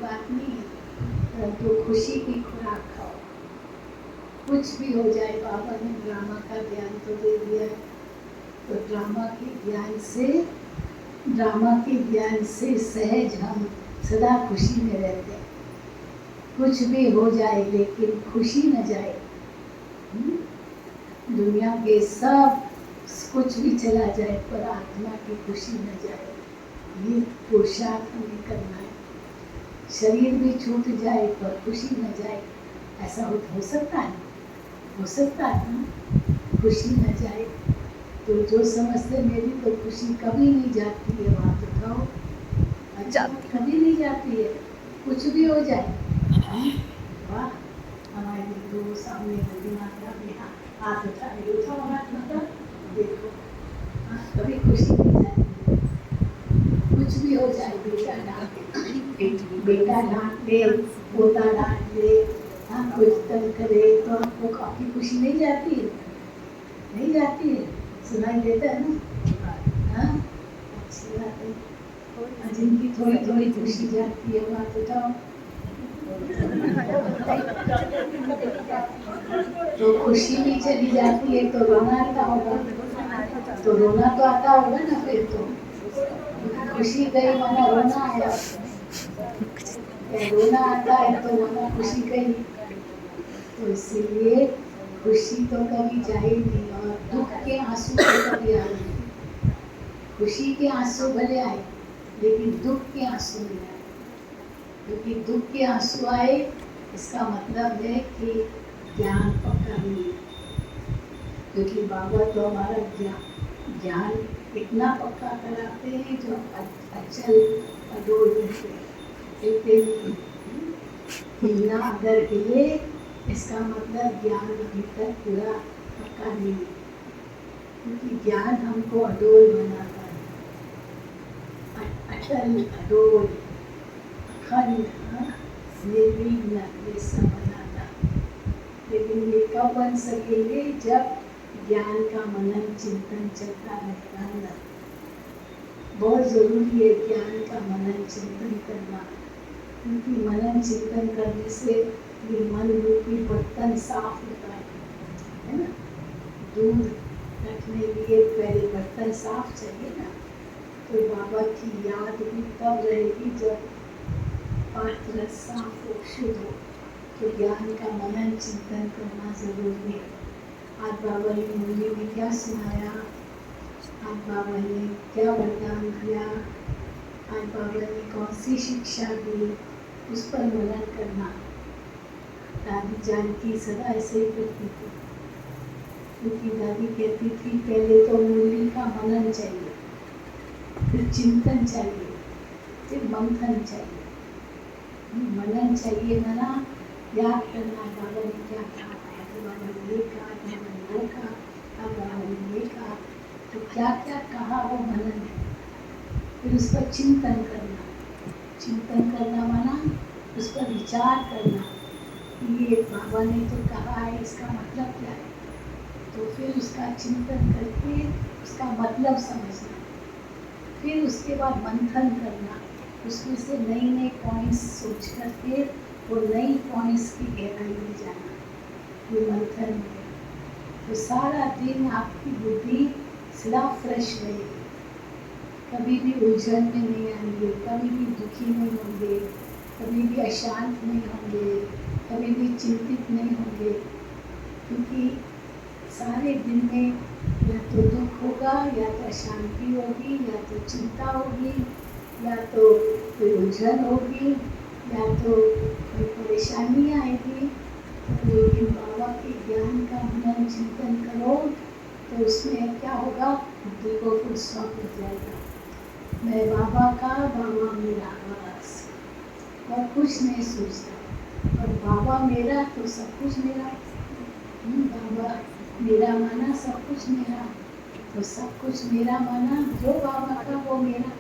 बात नहीं है, परंतु खुशी की खुराक खाओ। कुछ भी हो जाए, बाबा ने ड्रामा का ज्ञान तो दे दिया, तो ड्रामा के ज्ञान से सहज हम सदा खुशी में रहते हैं। कुछ भी हो जाए लेकिन खुशी न जाए। दुनिया के सब कुछ भी चला जाए पर आत्मा की खुशी न जाए, ये पुरुषार्थ हमें करना है। शरीर भी छूट जाए पर खुशी न जाए, ऐसा हो सकता है? हो सकता है ना? खुशी न जाए तो जो समझते मेरी तो खुशी कभी नहीं जाती है, वहाँ तो बताओ। अच्छा, कभी नहीं जाती है, कुछ भी हो जाए। वाह, हमारे दो सामने नदी माता भी हाथ उठा रही, उठाओ हाथ माता, देखो कभी खुशी नहीं जाती है। कुछ भी हो जाए, बेटा डांट ले, पोता डांट ले, कुछ तंग करे तो आपको काफी खुशी नहीं जाती है? नहीं जाती है, सुनाई देता है ना? अच्छी बात है। जिनकी थोड़ी थोड़ी खुशी जाती है बात उठाओ। तो खुशी भी चली जाती है तो रोना आता होगा, तो रोना तो आता होगा ना फिर तो। खुशी गई माना रोना आया, रोना आता है तो माना खुशी गई। तो इसीलिए खुशी तो कभी जाएगी और दुख के आंसू तो कभी आएंगे। खुशी के आंसू भले आए लेकिन दुख के आंसू नहीं आए, क्योंकि दुख के आंसू आए इसका मतलब है कि ज्ञान पक्का नहीं है। क्योंकि बाबा तो हमारा ज्ञान इतना पक्का कराते हैं जो अचल अडोल रहते हैं। हिलना अगर हिले इसका मतलब ज्ञान अभी तक पूरा पक्का नहीं है, क्योंकि ज्ञान हमको अडोल बनाता है, अचल अडोल अखंड निर्विघ्न ये सब बनाता। लेकिन ये कब बन सकेंगे? जब ज्ञान का मनन चिंतन चलता रहेगा ना। बहुत जरूरी है ज्ञान का मनन चिंतन करना, क्योंकि मनन चिंतन करने से ये मन रूपी बर्तन साफ होता है ना। दूध रखने लिए पहले बर्तन साफ चाहिए ना। तो बाबा की याद भी तब रहेगी जब पात्र साफ हो, शुद्ध हो। तो ज्ञान का मनन चिंतन करना जरूरी है। आज बाबा ने मुरली में क्या सुनाया, आज बाबा ने क्या वरदान दिया, आज बाबा ने कौन सी शिक्षा दी, उस पर मनन करना। दादी जानकी सदा ऐसे ही करती थी, क्योंकि दादी कहती थी पहले तो मुरली का मनन चाहिए, फिर चिंतन चाहिए, फिर मंथन चाहिए। मनन चाहिए मना याद करना, बाबा ने क्या कहा, बाबा ने ये कहा, बाबा ने वो कहा, बाबा ने ये कहा, तो क्या क्या कहा वो मनन है। फिर उस पर चिंतन करना, चिंतन करना माना उस पर विचार करना, ये बाबा ने तो कहा है, इसका मतलब क्या है। तो फिर उसका चिंतन करके उसका मतलब समझना, फिर उसके बाद मंथन करना, उसमें से नई नई पॉइंट्स सोच करके वो नई पॉइंट्स की गहराई में जाना, ये मंथन है। तो सारा दिन आपकी बुद्धि सदा फ्रेश रहेगी, कभी भी उलझन में नहीं आएंगे, कभी भी दुखी नहीं होंगे, कभी भी अशांत नहीं होंगे, कभी भी चिंतित नहीं होंगे। क्योंकि सारे दिन में या तो दुख होगा, या तो अशांति होगी, या तो चिंता होगी, या तो कोई उलझन होगी, या तो कोई परेशानी आएगी। लेकिन बाबा के ज्ञान का मनन चिंतन करो तो उसमें क्या होगा, बुद्धि को फुल स्टॉप हो जाएगा। मैं बाबा का, बाबा मेरा, बस और कुछ नहीं सोचता। और बाबा मेरा तो सब कुछ मेरा। बाबा मेरा माना सब कुछ मेरा, तो सब कुछ मेरा माना जो बाबा का वो मेरा।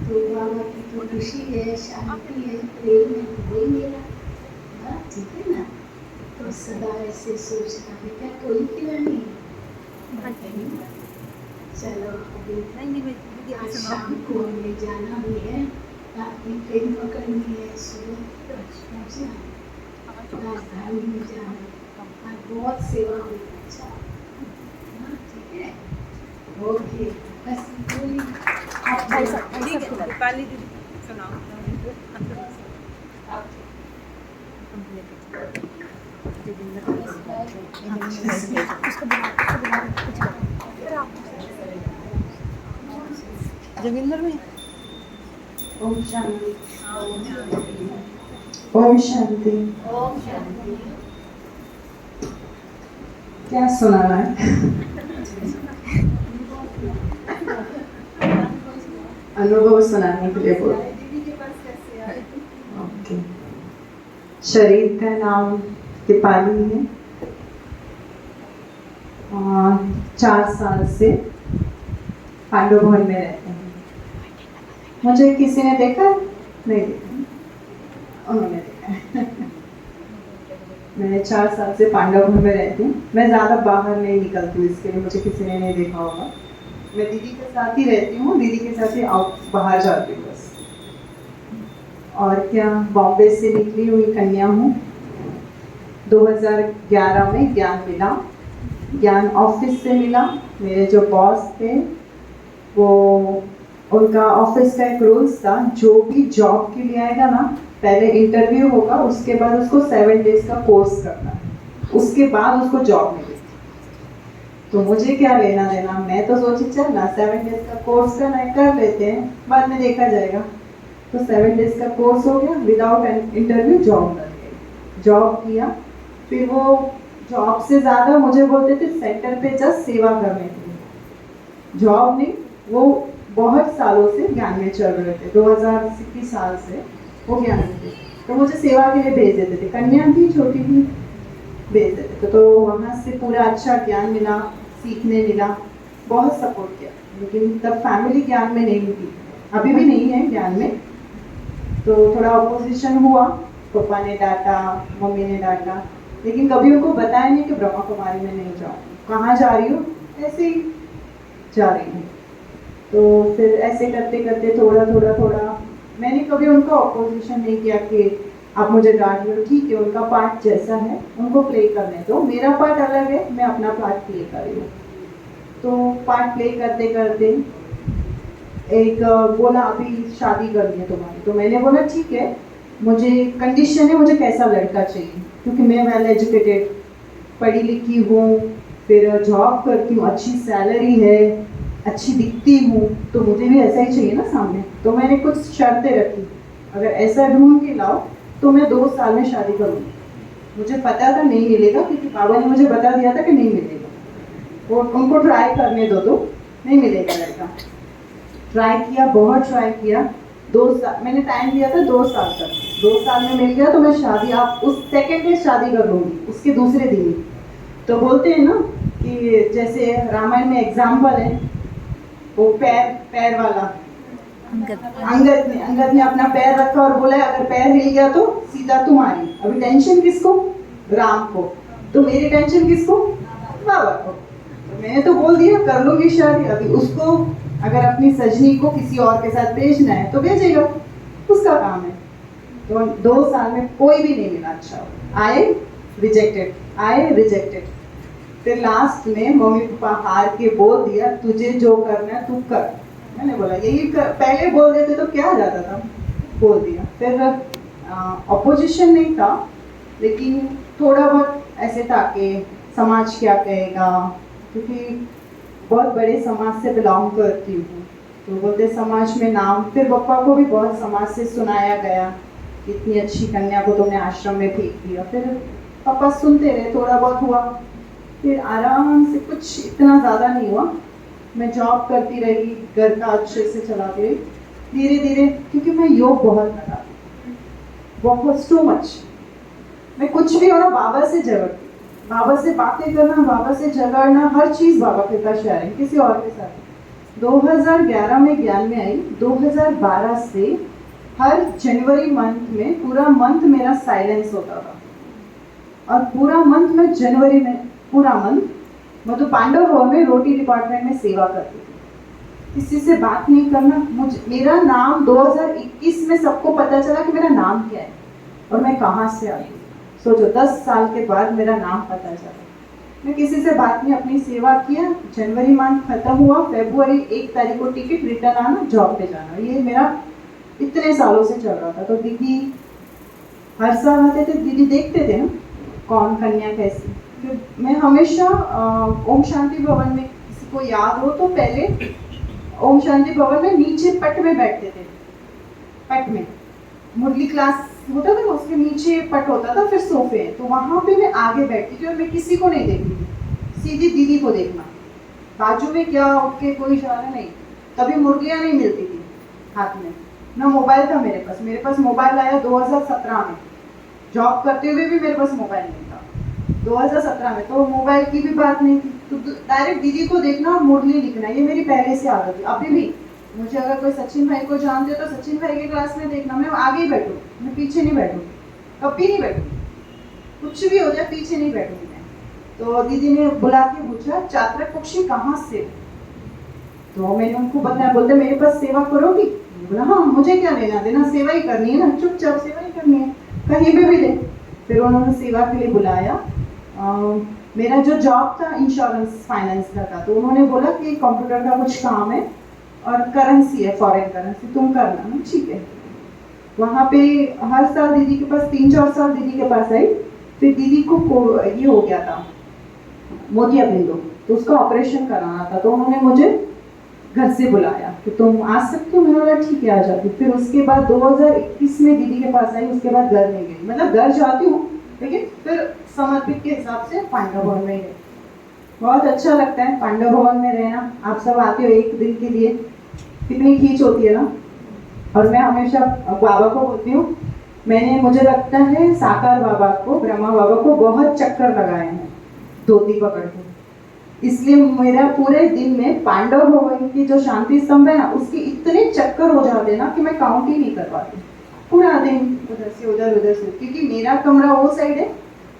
तो बाबा की तो खुशी है, शांति है, प्रेम है, वही मेरा। ठीक है ना। तो सदा ऐसे सोचना है। क्या कोई खिलानी है? चलो अभी आज शाम को हमें जाना भी है, ताकि ट्रेन पकड़नी है, सूरत पहुँचना, राजधानी में जाना, और बहुत सेवा हुई। अच्छा, हाँ ठीक है, ओके, बस पूरी भाई साहब ठीक है, दीपाली दीदी सुनाओ। जोगिंदर में ओम शांति। ओम शांति। ओम शांति। क्या सुनाना है? अनुभव सुनाने के लिए बोल। ओके। शरीर का नाम दीपाली है और 4 साल से पांडव भवन में रहते हैं। मुझे किसी ने देखा? नहीं देखा, उन्होंने देखा है। मैं 4 साल से पांडव भवन में रहती हूँ। मैं ज़्यादा बाहर नहीं निकलती हूँ, इसके लिए मुझे किसी ने नहीं देखा होगा। मैं दीदी के साथ ही रहती हूँ, दीदी के साथ ही बाहर जाती हूँ बस। और क्या, बॉम्बे से निकली हुई कन्या हूँ। 2011 में ज्ञान मिला, ज्ञान ऑफिस से मिला। मेरे जो बॉस थे वो, उनका ऑफिस का एक रूल्स था, जो भी जॉब के लिए आएगा ना, पहले इंटरव्यू होगा, उसके बाद उसको 7 डेज का कोर्स करना है, उसके बाद उसको जॉब मिलेगी। तो मुझे क्या लेना देना, मैं तो सोची चल ना 7 डेज का कोर्स करना है, कर लेते हैं, बाद में देखा जाएगा। तो 7 डेज का कोर्स हो गया, विदाउट इंटरव्यू जॉब कर गई। जॉब किया, फिर वो जॉब से ज़्यादा मुझे बोलते थे सेंटर पे जस्ट सेवा करने के लिए, जॉब नहीं। वो बहुत सालों से ज्ञान में चल रहे थे, 2021 साल से वो ज्ञान में थे। तो मुझे सेवा के लिए भेज देते थे, कन्या थी, छोटी थी, भेज देते थे। तो वहाँ से पूरा अच्छा ज्ञान मिला, सीखने मिला, बहुत सपोर्ट किया। लेकिन तब फैमिली ज्ञान में नहीं थी, अभी भी नहीं है ज्ञान में। तो थोड़ा अपोजिशन हुआ, पापा ने डांटा, मम्मी ने डांटा, लेकिन कभी उनको बताया नहीं कि ब्रह्मा कुमारी में नहीं जाऊँ। कहाँ जा रही हूँ, ऐसे ही जा रही हूँ। तो फिर ऐसे करते करते थोड़ा मैंने कभी उनको अपोजिशन नहीं किया कि आप मुझे डांट लो, ठीक है, उनका पार्ट जैसा है उनको प्ले करने दो, मेरा पार्ट अलग है, मैं अपना पार्ट प्ले कर रही हूँ। तो पार्ट प्ले करते करते एक बोला अभी शादी करनी है तुम्हारी। तो मैंने बोला ठीक है, मुझे कंडीशन है, मुझे कैसा लड़का चाहिए, क्योंकि मैं वेल एजुकेटेड, पढ़ी लिखी हूँ, फिर जॉब करती हूँ, अच्छी सैलरी है, अच्छी दिखती हूँ, तो मुझे भी ऐसा ही चाहिए ना सामने। तो मैंने कुछ शर्तें रखी, अगर ऐसा ढूंढ के लाओ तो मैं 2 साल में शादी करूँगी। मुझे पता था नहीं मिलेगा, क्योंकि बाबा ने मुझे बता दिया था कि नहीं मिलेगा, वो उनको ट्राई करने दो, तो नहीं मिलेगा लड़का। ट्राई किया, बहुत ट्राई किया, 2 साल मैंने टाइम दिया था, 2 साल तक। 2 साल में मिल गया तो मैं शादी, आप उस सेकेंड डे शादी कर लूँगी, उसके दूसरे दिन ही। तो बोलते हैं ना कि जैसे रामायण में एग्जाम्पल है, वो पैर वाला अंगद ने अपना पैर रखा और बोला अगर पैर हिल गया तो सीधा तुम्हारी। अभी टेंशन किसको? राम को। तो मेरी टेंशन किसको? बाबा को। तो मैंने तो बोल दिया कर लूंगी शादी। अभी उसको अगर अपनी सजनी को किसी और के साथ भेजना है तो भेजेगा, उसका काम है। तो 2 साल में कोई भी नहीं मिला अच्छा। आए रिजेक्टेड, आए रिजेक्टेड। फिर लास्ट में मम्मी पापा हार के बोल दिया तुझे जो करना है तू कर। मैंने बोला यही कर, पहले बोल देते तो क्या जाता था, बोल दिया। फिर अपोजिशन नहीं था, लेकिन थोड़ा बहुत ऐसे था कि समाज क्या कहेगा, क्योंकि बहुत बड़े समाज से बिलोंग करती हूँ, तो बोलते समाज में नाम। फिर पापा को भी बहुत समाज से सुनाया गया कि इतनी अच्छी कन्या को तुमने आश्रम में फेंक दिया। फिर पापा सुनते रहे, थोड़ा बहुत हुआ, फिर आराम से, कुछ इतना ज़्यादा नहीं हुआ। मैं जॉब करती रही, घर का अच्छे से चलाती रही, धीरे धीरे, क्योंकि मैं योग बहुत लगाती, बहुत टू मच। मैं कुछ भी हो ना बाबा से झगड़ती, बाबा से बातें करना, बाबा से झगड़ना, हर चीज़ बाबा के साथ शेयरिंग, किसी और के साथ। 2011 में ज्ञान में आई, 2012 से हर जनवरी मंथ में पूरा मंथ मेरा साइलेंस होता था, और पूरा मंथ में जनवरी में पूरा मंथ मैं तो पांडव भवन में रोटी डिपार्टमेंट में सेवा करती थी। किसी से बात नहीं करना। मुझे मेरा नाम 2021 में सबको पता चला कि मेरा नाम क्या है और मैं कहाँ से आई। सोचो 10 साल के बाद मेरा नाम पता चला। मैं किसी से बात नहीं, अपनी सेवा किया। जनवरी मंथ खत्म हुआ, फरवरी 1 तारीख को टिकट, रिटर्न आना, जॉब पे जाना। ये मेरा इतने सालों से चल रहा था। तो दीदी हर साल आते थे, दीदी देखते थे ना कौन कन्या कैसी। फिर मैं हमेशा ओम शांति भवन में, किसी को याद हो तो पहले ओम शांति भवन में नीचे पट में बैठते थे। पट में मुरली क्लास होता था, उसके नीचे पट होता था, फिर सोफे है, तो वहां पे मैं आगे बैठती थी और मैं किसी को नहीं देखती थी, सीधी दीदी को देखना। बाजू में क्या उठ के कोई इशारा नहीं। कभी मुरलियाँ नहीं मिलती थी हाथ में, ना मोबाइल था मेरे पास मोबाइल आया 2017 में। जॉब करते हुए भी मेरे पास मोबाइल नहीं था 2017 में, तो मोबाइल की भी बात नहीं थी। तो डायरेक्ट दीदी को देखना और मुरली लिखना, ये मेरी पहले से आदत थी। अभी भी मुझे अगर कोई सचिन भाई को जानते तो सचिन भाई के क्लास में देखना, मैं आगे ही बैठूँ, मैं पीछे नहीं बैठूँ, कभी नहीं बैठूँ, कुछ भी हो जाए पीछे नहीं बैठूँगी मैं। तो दीदी ने बुला के पूछा, चात्रक पक्षी कहाँ से? तो मैंने उनको बताया, बोलते मेरे पास सेवा करोगी? बोला हाँ, मुझे क्या लेना देना, सेवा ही करनी है ना, चुपचाप सेवा ही करनी है, कहीं भी दे। फिर उन्होंने सेवा के लिए बुलाया। मेरा जो जॉब था इंश्योरेंस फाइनेंस का था, तो उन्होंने बोला कि कंप्यूटर का कुछ काम है और करेंसी है, फॉरेन करेंसी, तुम करना ना। ठीक है। वहाँ पे हर साल दीदी के पास 3-4 साल दीदी के पास आई। फिर दीदी को ये हो गया था मोतियाबिंदु, तो उसका ऑपरेशन कराना था। तो उन्होंने मुझे घर से बुलाया कि तुम आ सकते हो। मैंने बोला ठीक है, आ जाती। फिर उसके बाद 2021 में दीदी के पास आई, उसके बाद घर नहीं गई। मतलब घर जाती हूँ लेकिन फिर समर्पित के हिसाब से पांडव भवन में गई। बहुत अच्छा लगता है पांडव भवन में रहना। आप सब आते हो एक दिन के लिए, कितनी खींच होती है ना। और मैं हमेशा बाबा को बोलती हूँ, मुझे लगता है साकार बाबा को, ब्रह्मा बाबा को बहुत चक्कर लगाए हैं धोती पकड़ के। इसलिए मेरा पूरे दिन में पांडव भवन की जो शांति स्तंभ है ना, उसके इतने चक्कर हो जाते हैं ना कि मैं काउंट ही नहीं कर पाती। पूरा दिन उधर से उधर से, क्योंकि मेरा कमरा वो साइड है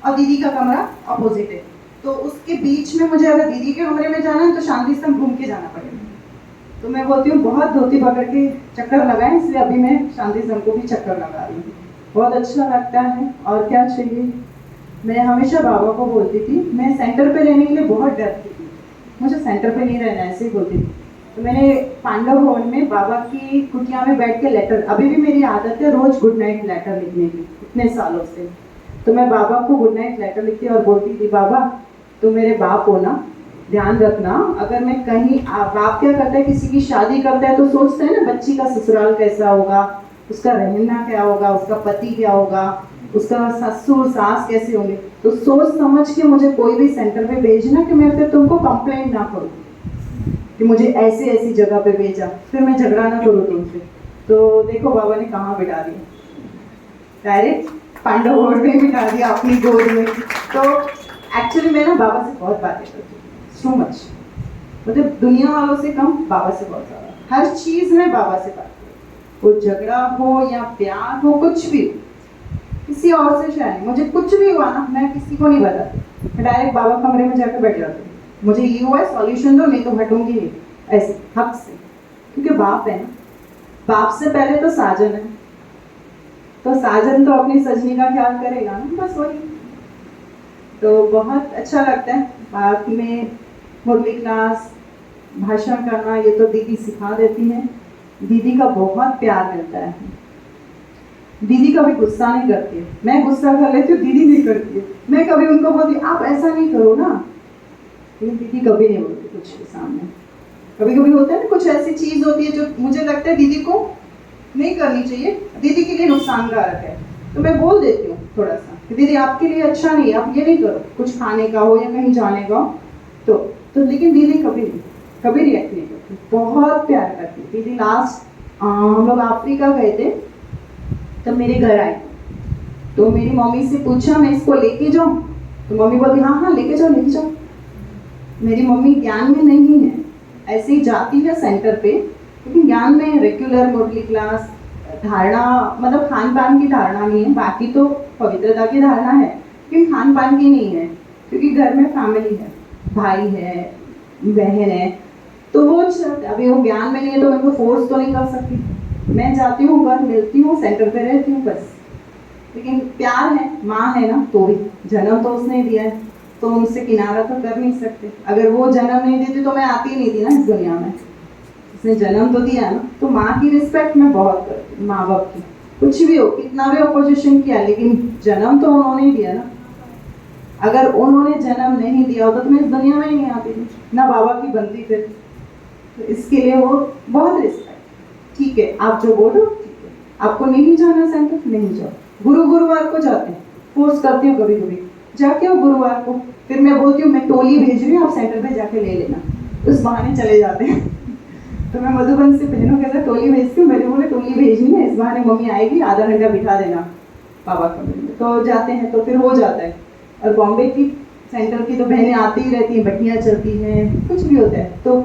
और दीदी का कमरा अपोजिट है। तो उसके बीच में मुझे अगर दीदी के कमरे में जाना है तो शांति स्तंभ घूम के जाना पड़ेगा। तो मैं बोलती हूँ बहुत धोती पकड़ के चक्कर लगाए, इसलिए अभी मैं शांति स्तंभ को भी चक्कर लगा रही हूँ। बहुत अच्छा लगता है। और क्या चाहिए। मैं हमेशा बाबा को बोलती थी, मैं सेंटर पे रहने के लिए बहुत डरती थी, मुझे सेंटर पे नहीं रहना, ऐसे ही बोलती थी। तो मैंने पांडव भवन में बाबा की कुटिया में बैठ के लेटर, अभी भी मेरी आदत है रोज गुड नाइट लेटर लिखने की, इतने सालों से। तो मैं बाबा को गुड नाइट लेटर लिखती और बोलती थी, बाबा तुम मेरे बाप हो ना, ध्यान रखना। अगर मैं कहीं, बाप क्या करता है, किसी की शादी करता है तो सोचता है ना बच्ची का ससुराल कैसा होगा, उसका रहना क्या होगा, उसका पति क्या होगा, उसका ससुर सास कैसे होंगे। तो सोच समझ के मुझे कोई भी सेंटर पे भेजना कि मैं फिर तुमको कंप्लेंट ना करूँ कि मुझे ऐसी ऐसी जगह पे भेजा, फिर मैं झगड़ा ना करूँ तुमसे। तो देखो बाबा ने कहाँ बिठा दिया, डायरेक्ट पांडव भवन में बिठा दिया अपनी गोद में। तो एक्चुअली मैं ना बाबा से बहुत बातें करती हूँ, सो मच, मतलब दुनिया वालों से कम, बाबा से बहुत ज़्यादा। हर चीज़ में बाबा से बात करूँ, वो झगड़ा हो या प्यार हो, कुछ भी हो, किसी और से शेयर नहीं। मुझे कुछ भी हुआ ना, मैं किसी को नहीं बताती, मैं डायरेक्ट बाबा कमरे में जाकर बैठ जाती हूँ। मुझे ये हुआ है, सॉल्यूशन दो, नहीं तो हटूंगी नहीं, ऐसे हक से, क्योंकि बाप है ना। बाप से पहले तो साजन है, तो साजन तो अपनी सजनी का ख्याल करेगा ना, बस वही। तो बहुत अच्छा लगता है। बाद में मुरली क्लास, भाषण करना, ये तो दीदी सिखा देती हैं। दीदी का बहुत प्यार मिलता है। दीदी कभी गुस्सा नहीं करती है, मैं गुस्सा कर लेती हूँ, दीदी नहीं करती है। मैं कभी उनको बोलती आप ऐसा नहीं करो ना, लेकिन दीदी कभी नहीं बोलती कुछ के सामने। कभी कभी होता है ना, कुछ ऐसी चीज़ होती है जो मुझे लगता है दीदी को नहीं करनी चाहिए, दीदी के लिए नुकसानकारक है, तो मैं बोल देती हूँ थोड़ा सा कि दीदी आपके लिए अच्छा नहीं है, आप ये नहीं करो, कुछ खाने का हो या कहीं जाने का हो तो लेकिन दीदी कभी रिएक्ट नहीं करती, बहुत प्यार करती दीदी। लास्ट हम लोग अफ्रीका गए थे, तब मेरे घर आई, तो मेरी मम्मी से पूछा मैं इसको लेके जाऊँ, तो मम्मी बोलती हाँ लेके जाओ। मेरी मम्मी ज्ञान में नहीं है, ऐसे ही जाती है सेंटर पे, लेकिन ज्ञान में रेगुलर मुरली क्लास, धारणा, मतलब खान पान की धारणा नहीं है, बाकी तो पवित्रता की धारणा है, लेकिन खान पान की नहीं है, क्योंकि घर में फैमिली है, भाई है, बहन है, तो वो अभी वो ज्ञान में नहीं है तो मैं उनको फोर्स तो नहीं कर सकती। मैं जाती हूँ घर, मिलती हूँ, सेंटर पे रहती हूँ बस। लेकिन प्यार है, माँ है ना, तो भी जन्म तो उसने दिया है, तो उनसे किनारा तो कर नहीं सकते। अगर वो जन्म नहीं देती तो मैं आती ही नहीं थी ना इस दुनिया में। उसने जन्म तो दिया ना, तो माँ की रिस्पेक्ट मैं बहुत करती हूँ, माँ बाप की। कुछ भी हो, कितना भी अपोजिशन किया, लेकिन जन्म तो उन्होंने ही दिया ना। अगर उन्होंने जन्म नहीं दिया होता तो मैं इस दुनिया में ही नहीं आती थी, ना बाबा की बनती फिर। तो इसके लिए वो बहुत रिस्पेक्ट। ठीक है, आप जो बोलो ठीक है, आपको नहीं जाना सेंटर, नहीं जाओ। गुरुवार को जाते हैं, फोर्स करती हूँ कभी कभी, जाके आओ गुरुवार को। फिर मैं बोलती हूँ मैं टोली भेज रही हूँ, आप सेंटर पे जाके ले लेना। उस बहाने चले जाते हैं। तो मैं मधुबन से बहनों के साथ टोली भेजती हूँ, मैंने बोले टोली भेजनी है, इस बहाने मम्मी आएगी, आधा घंटा बिठा देना बाबा कमरे में। तो जाते हैं, तो फिर हो जाता है। और बॉम्बे की सेंटर की तो बहनें आती ही रहती हैं, बटियाँ चलती हैं, कुछ भी होता है, तो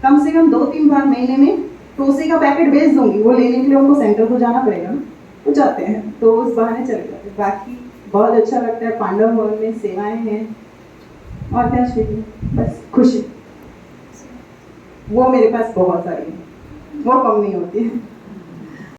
कम से कम 2-3 बार महीने में टोसे का पैकेट भेज दूंगी। वो लेने के लिए उनको सेंटर को जाना पड़ेगा ना, तो जाते हैं, तो उस बहाने चले जाते हैं। बाकी बहुत अच्छा लगता है, पांडव भवन में सेवाएं हैं, और क्या चाहिए, बस खुशी। वो मेरे पास बहुत सारी है, वो कम नहीं होती है।